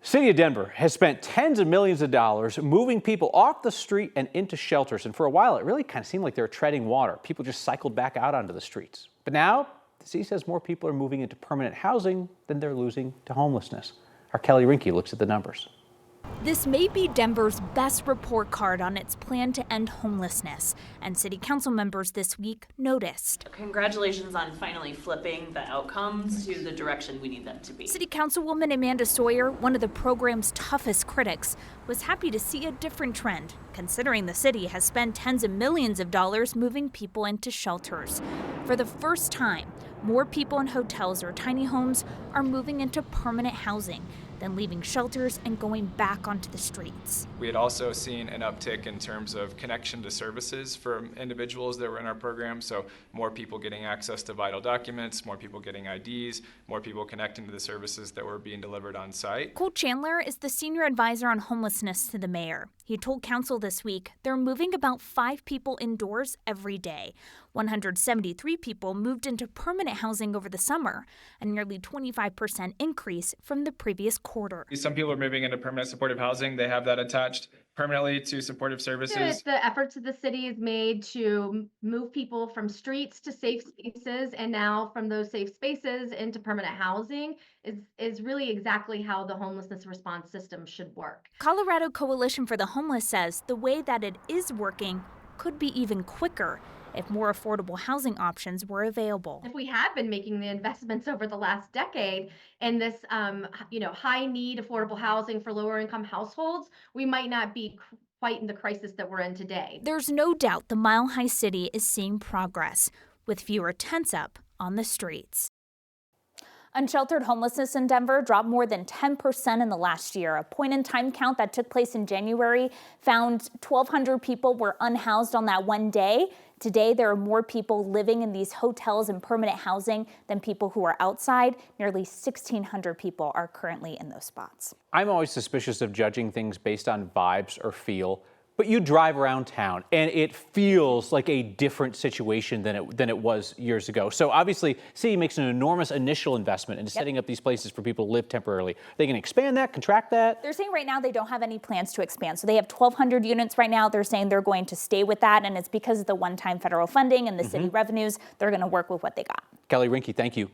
City of Denver has spent tens of millions of dollars moving people off the street and into shelters. And for a while, it really kind of seemed like they were treading water. People just cycled back out onto the streets. But now, the city says more people are moving into permanent housing than they're losing to homelessness. Our Kelly Rinke looks at the numbers. This may be Denver's best report card on its plan to end homelessness, and city council members this week noticed. Congratulations on finally flipping the outcomes to the direction we need them to be. City Councilwoman Amanda Sawyer, one of the program's toughest critics, was happy to see a different trend, considering the city has spent tens of millions of dollars moving people into shelters. For the first time, more people in hotels or tiny homes are moving into permanent housing than leaving shelters and going back onto the streets. We had also seen an uptick in terms of connection to services for individuals that were in our program, so more people getting access to vital documents, more people getting IDs, more people connecting to the services that were being delivered on site. Cole Chandler is the senior advisor on homelessness to the mayor. He told council this week they're moving about 5 people indoors every day. 173 people moved into permanent housing over the summer, a nearly 25% increase from the previous quarter. Some people are moving into permanent supportive housing. They have that attached permanently to supportive services. The efforts of the city is made to move people from streets to safe spaces, and now from those safe spaces into permanent housing is really exactly how the homelessness response system should work. Colorado Coalition for the Homeless says the way that it is working could be even quicker if more affordable housing options were available. If we had been making the investments over the last decade in this, high need affordable housing for lower income households, we might not be quite in the crisis that we're in today. There's no doubt the Mile High City is seeing progress, with fewer tents up on the streets. Unsheltered homelessness in Denver dropped more than 10% in the last year. A point-in-time count that took place in January found 1,200 people were unhoused on that one day. Today, there are more people living in these hotels and permanent housing than people who are outside. Nearly 1,600 people are currently in those spots. I'm always suspicious of judging things based on vibes or feel. But you drive around town and it feels like a different situation than it was years ago. So obviously, city makes an enormous initial investment into setting up these places for people to live temporarily. They can expand that, contract that. They're saying right now they don't have any plans to expand. So they have 1,200 units right now. They're saying they're going to stay with that, and it's because of the one-time federal funding and the city revenues. They're going to work with what they got. Kelly Rinke, thank you.